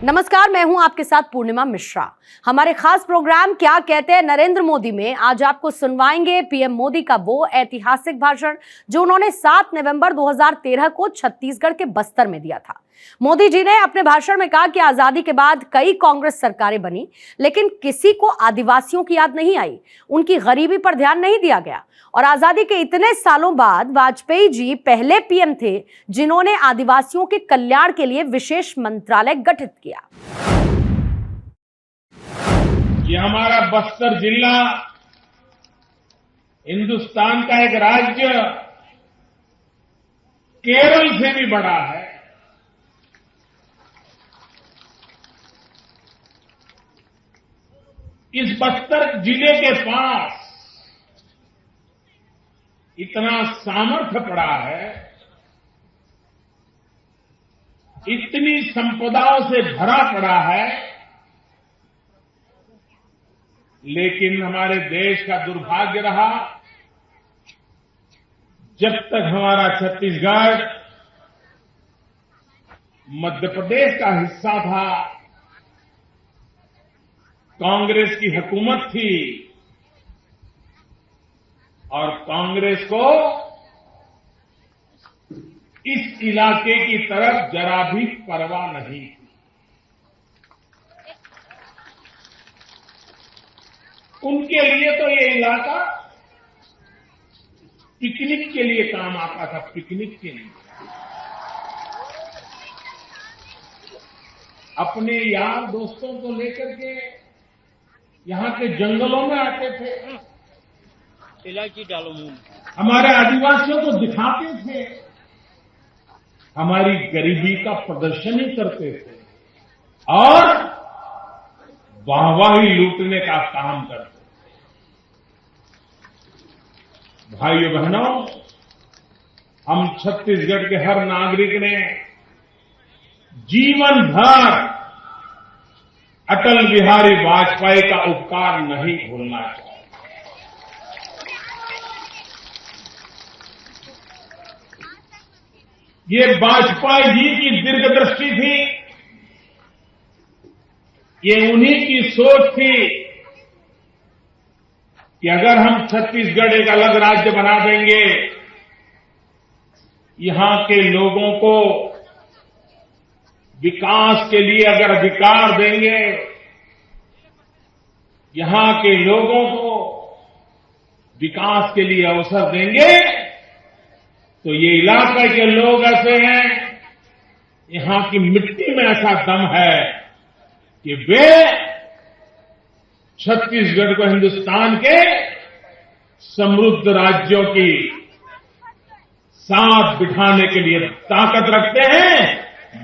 नमस्कार, मैं हूं आपके साथ पूर्णिमा मिश्रा। हमारे खास प्रोग्राम क्या कहते हैं नरेंद्र मोदी में आज आपको सुनवाएंगे पीएम मोदी का वो ऐतिहासिक भाषण जो उन्होंने 7 नवंबर 2013 को छत्तीसगढ़ के बस्तर में दिया था। मोदी जी ने अपने भाषण में कहा कि आजादी के बाद कई कांग्रेस सरकारें बनी, लेकिन किसी को आदिवासियों की याद नहीं आई, उनकी गरीबी पर ध्यान नहीं दिया गया। और आजादी के इतने सालों बाद वाजपेयी जी पहले पीएम थे जिन्होंने आदिवासियों के कल्याण के लिए विशेष मंत्रालय गठित किया। ये हमारा बस्तर जिला हिंदुस्तान का एक राज्य केरल से भी बड़ा है। इस बस्तर जिले के पास इतना सामर्थ्य पड़ा है, इतनी संपदाओं से भरा पड़ा है, लेकिन हमारे देश का दुर्भाग्य रहा जब तक हमारा छत्तीसगढ़ मध्य प्रदेश का हिस्सा था, कांग्रेस की हुकूमत थी और कांग्रेस को इस इलाके की तरफ जरा भी परवाह नहीं थी। उनके लिए तो ये इलाका पिकनिक के लिए काम आता था, पिकनिक के लिए। अपने यार दोस्तों को लेकर के यहां के जंगलों में आते थे, इलायची डालो मुंह। हमारे आदिवासियों को दिखाते थे, हमारी गरीबी का प्रदर्शन ही करते थे और वाहवाही लूटने का काम करते थे। भाइयों बहनों, हम छत्तीसगढ़ के हर नागरिक ने जीवन भर अटल बिहारी वाजपेयी का उपकार नहीं भूलना चाहिए। ये वाजपेयी जी की दीर्घदृष्टि थी, ये उन्हीं की सोच थी कि अगर हम छत्तीसगढ़ एक अलग राज्य बना देंगे, यहां के लोगों को विकास के लिए अगर अधिकार देंगे, यहां के लोगों को विकास के लिए अवसर देंगे, तो ये इलाके के लोग ऐसे हैं, यहां की मिट्टी में ऐसा दम है कि वे छत्तीसगढ़ को हिंदुस्तान के समृद्ध राज्यों की साथ बिठाने के लिए ताकत रखते हैं।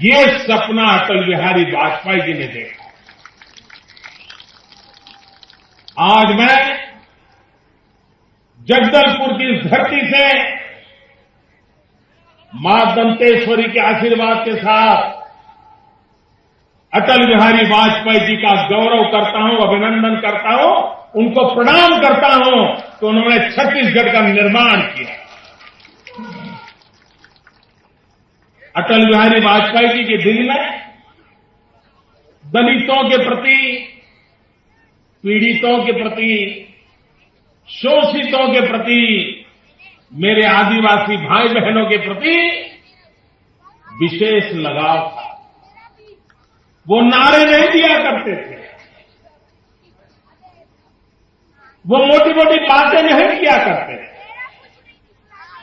ये सपना अटल बिहारी वाजपेयी जी ने देखा। आज मैं जगदलपुर की इस धरती से मां दंतेश्वरी के आशीर्वाद के साथ अटल बिहारी वाजपेयी जी का गौरव करता हूं, अभिनंदन करता हूं, उनको प्रणाम करता हूं तो उन्होंने छत्तीसगढ़ का निर्माण किया। अटल बिहारी वाजपेयी जी के दिल में दलितों के प्रति, पीड़ितों के प्रति, शोषितों के प्रति, मेरे आदिवासी भाई बहनों के प्रति विशेष लगाव था। वो नारे नहीं दिया करते थे, वो मोटी मोटी बातें नहीं किया करते।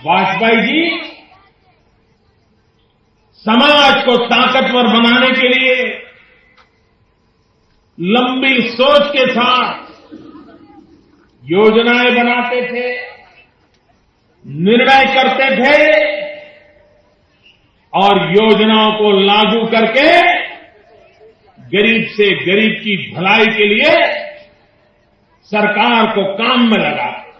वाजपेयी जी समाज को ताकतवर बनाने के लिए लंबी सोच के साथ योजनाएं बनाते थे, निर्णय करते थे और योजनाओं को लागू करके गरीब से गरीब की भलाई के लिए सरकार को काम में लगाते।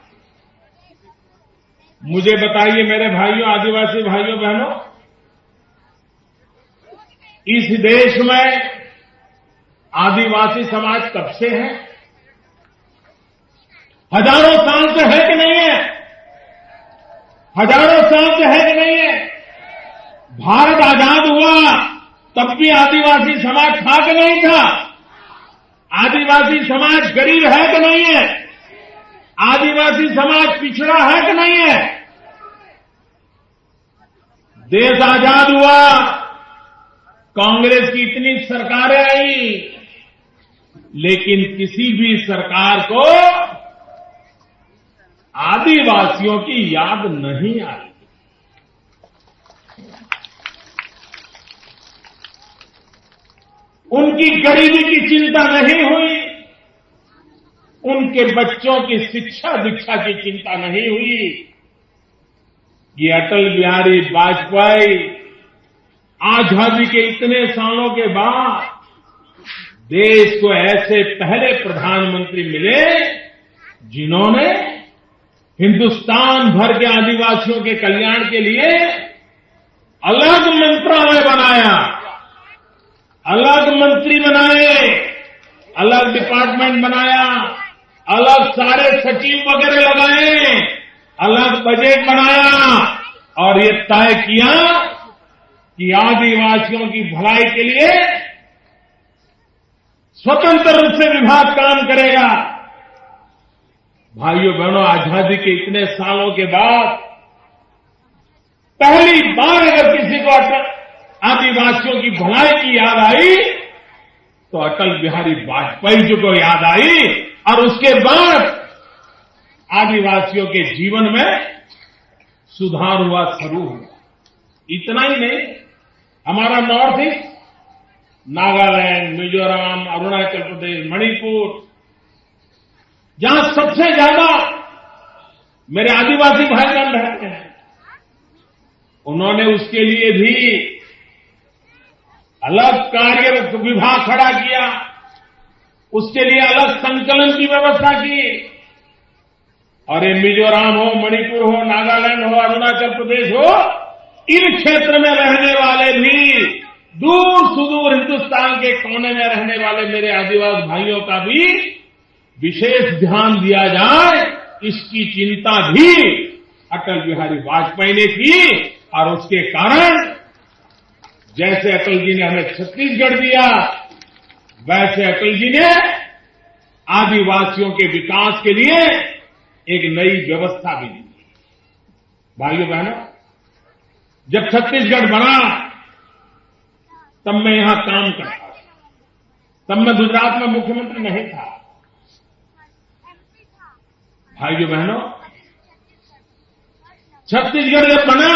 मुझे बताइए मेरे भाइयों, आदिवासी भाइयों बहनों, इस देश में आदिवासी समाज कब से है? हजारों साल से है कि नहीं है? हजारों साल से है कि नहीं है? भारत आजाद हुआ तब भी आदिवासी समाज था कि नहीं था? आदिवासी समाज गरीब है कि नहीं है? आदिवासी समाज पिछड़ा है कि नहीं है? देश आजाद हुआ, कांग्रेस की इतनी सरकारें आई, लेकिन किसी भी सरकार को आदिवासियों की याद नहीं आई। उनकी गरीबी की चिंता नहीं हुई, उनके बच्चों की शिक्षा दीक्षा की चिंता नहीं हुई। ये अटल बिहारी वाजपेयी आजादी के इतने सालों के बाद देश को ऐसे पहले प्रधानमंत्री मिले जिन्होंने हिंदुस्तान भर के आदिवासियों के कल्याण के लिए अलग मंत्रालय बनाया, अलग मंत्री बनाए, अलग डिपार्टमेंट बनाया, अलग सारे सचिव वगैरह लगाए, अलग बजट बनाया और ये तय किया कि आदिवासियों की भलाई के लिए स्वतंत्र रूप से विभाग काम करेगा। भाइयों बहनों, आजादी के इतने सालों के बाद पहली बार अगर किसी को आदिवासियों की भलाई की याद आई तो अटल बिहारी वाजपेयी जी को याद आई और उसके बाद आदिवासियों के जीवन में सुधार हुआ, शुरू हुआ। इतना ही नहीं, हमारा नॉर्थ ईस्ट, नागालैंड, मिजोरम, अरुणाचल प्रदेश, मणिपुर, जहां सबसे ज्यादा मेरे आदिवासी भाई बहन रहते हैं, उन्होंने उसके लिए भी अलग कार्य विभाग खड़ा किया, उसके लिए अलग संकलन की व्यवस्था की। और ये मिजोरम हो, मणिपुर हो, नागालैंड हो, अरुणाचल प्रदेश हो, इन क्षेत्र में रहने वाले भी, दूर सुदूर हिंदुस्तान के कोने में रहने वाले मेरे आदिवासी भाइयों का भी विशेष ध्यान दिया जाए, इसकी चिंता भी अटल बिहारी वाजपेयी ने की। और उसके कारण जैसे अटल जी ने हमें छत्तीसगढ़ दिया, वैसे अटल जी ने आदिवासियों के विकास के लिए एक नई व्यवस्था भी दी। भाइयों बहनों, जब छत्तीसगढ़ बना तब मैं यहां काम करता था, तब मैं गुजरात में मुख्यमंत्री नहीं था। भाइयों बहनों, छत्तीसगढ़ जब बना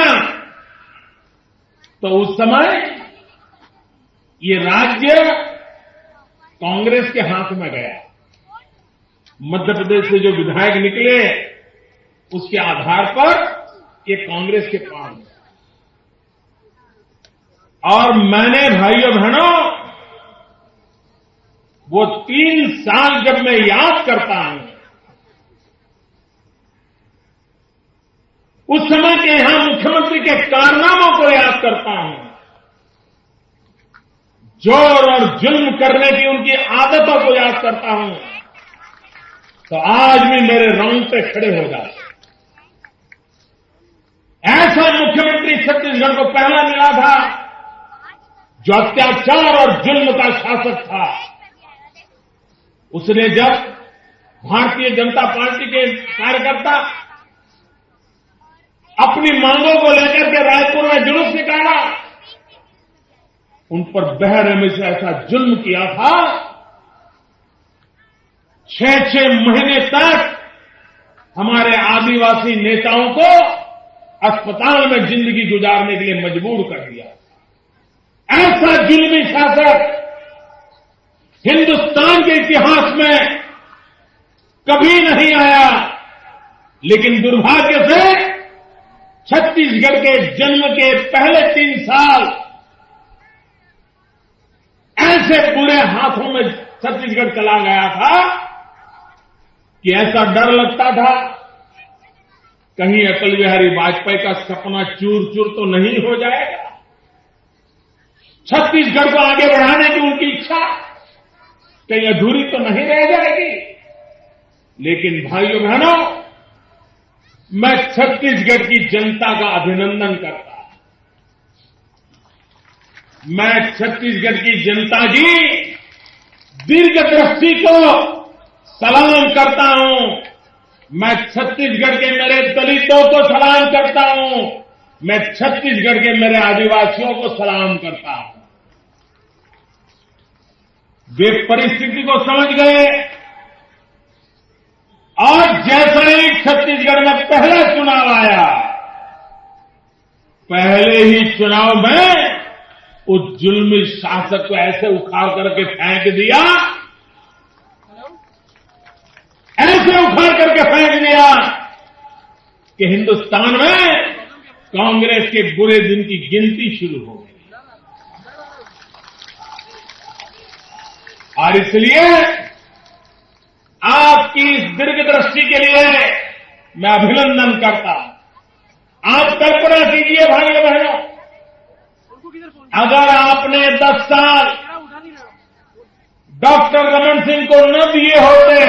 तो उस समय ये राज्य कांग्रेस के हाथ में गया। मध्य प्रदेश से जो विधायक निकले उसके आधार पर ये कांग्रेस के पास गया। और मैंने भाइयों बहनों वो 3 साल जब मैं याद करता हूं, उस समय के यहां मुख्यमंत्री के कारनामों को याद करता हूं, जोर और जुल्म करने की उनकी आदतों को याद करता हूं, तो आज भी मेरे रोंगटे खड़े हो जाते। ऐसा मुख्यमंत्री छत्तीसगढ़ को पहला मिला था जो अत्याचार और जुल्म का शासक था। उसने जब भारतीय जनता पार्टी के कार्यकर्ता अपनी मांगों को लेकर के रायपुर में जुलूस निकाला, उन पर बेरहमी से ऐसा जुल्म किया था, 6-6 महीने तक हमारे आदिवासी नेताओं को अस्पताल में जिंदगी गुजारने के लिए मजबूर कर दिया। ऐसा जुल्मी शासक हिंदुस्तान के इतिहास में कभी नहीं आया। लेकिन दुर्भाग्य से छत्तीसगढ़ के जन्म के पहले 3 साल ऐसे बुरे हाथों में छत्तीसगढ़ चला गया था कि ऐसा डर लगता था कहीं अटल बिहारी वाजपेयी का सपना चूर चूर तो नहीं हो जाएगा। छत्तीसगढ़ को आगे बढ़ाने की उनकी इच्छा कहीं अधूरी तो नहीं रह जाएगी। लेकिन भाइयों बहनों, मैं छत्तीसगढ़ की जनता का अभिनंदन करता हूं। मैं छत्तीसगढ़ की जनता की दीर्घ दृष्टि को सलाम करता हूं। मैं छत्तीसगढ़ के मेरे दलितों को सलाम करता हूं। मैं छत्तीसगढ़ के मेरे आदिवासियों को सलाम करता हूं। वे परिस्थिति को समझ गए और जैसा ही छत्तीसगढ़ में पहला चुनाव आया, पहले ही चुनाव में उस जुल्मी शासक को ऐसे उखाड़ करके फेंक दिया, ऐसे उखाड़ करके फेंक दिया कि हिंदुस्तान में कांग्रेस के बुरे दिन की गिनती शुरू हो गई। और इसलिए आपकी इस दीर्घदृष्टि के लिए मैं अभिनंदन करता हूं। आप कल्पना कीजिए भाइयों बहनों, अगर आपने 10 साल डॉक्टर रमन सिंह को न दिए होते,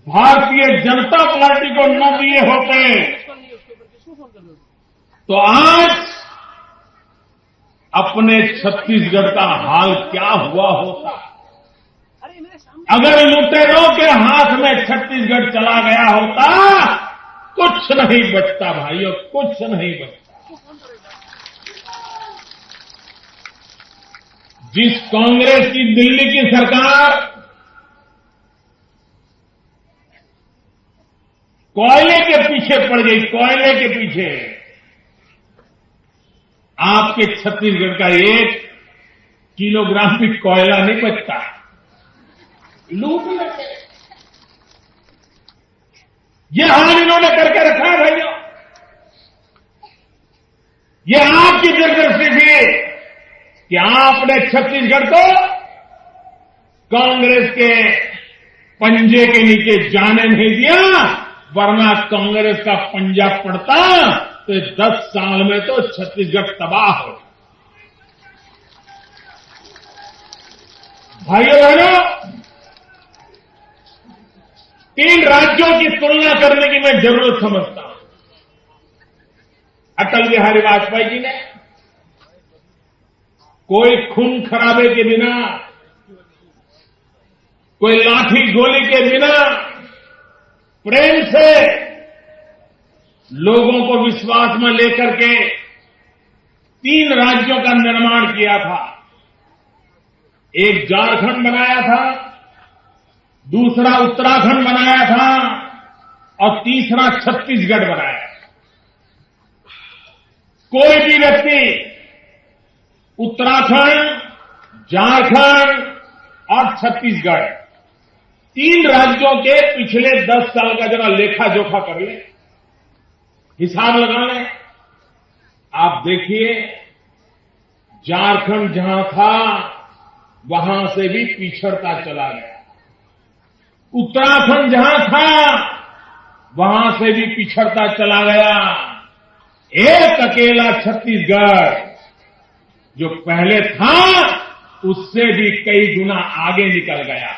भारतीय जनता पार्टी को न दिए होते, तो आज अपने छत्तीसगढ़ का हाल क्या हुआ होता। अगर लुटेरों के हाथ में छत्तीसगढ़ चला गया होता, कुछ नहीं बचता भाइयों, कुछ नहीं बचता। जिस कांग्रेस की दिल्ली की सरकार कोयले के पीछे पड़ गई, कोयले के पीछे, आपके छत्तीसगढ़ का 1 किलोग्राम भी कोयला नहीं बचता, लूट लेते। ये हाल इन्होंने करके रखा है भाइयों। ये आपकी दूरदर्शी थी कि आपने छत्तीसगढ़ को कांग्रेस के पंजे के नीचे जाने नहीं दिया, वरना कांग्रेस का पंजा पड़ता तो 10 साल में तो छत्तीसगढ़ तबाह हो। भाइयों बहनों, 3 राज्यों की तुलना करने की मैं जरूरत समझता हूं। अटल बिहारी वाजपेयी जी ने कोई खून खराबे के बिना, कोई लाठी गोली के बिना प्रेम से लोगों को विश्वास में लेकर के 3 राज्यों का निर्माण किया था। एक झारखंड बनाया था, दूसरा उत्तराखंड बनाया था और तीसरा छत्तीसगढ़ बनाया। कोई भी व्यक्ति उत्तराखंड, झारखंड और छत्तीसगढ़ 3 राज्यों के पिछले 10 साल का जरा लेखा जोखा कर ले, हिसाब लगा लें। आप देखिए, झारखंड जहां था वहां से भी पिछड़ता चला गया, उत्तराखंड जहां था वहां से भी पिछड़ता चला गया। एक अकेला छत्तीसगढ़ जो पहले था उससे भी कई गुना आगे निकल गया।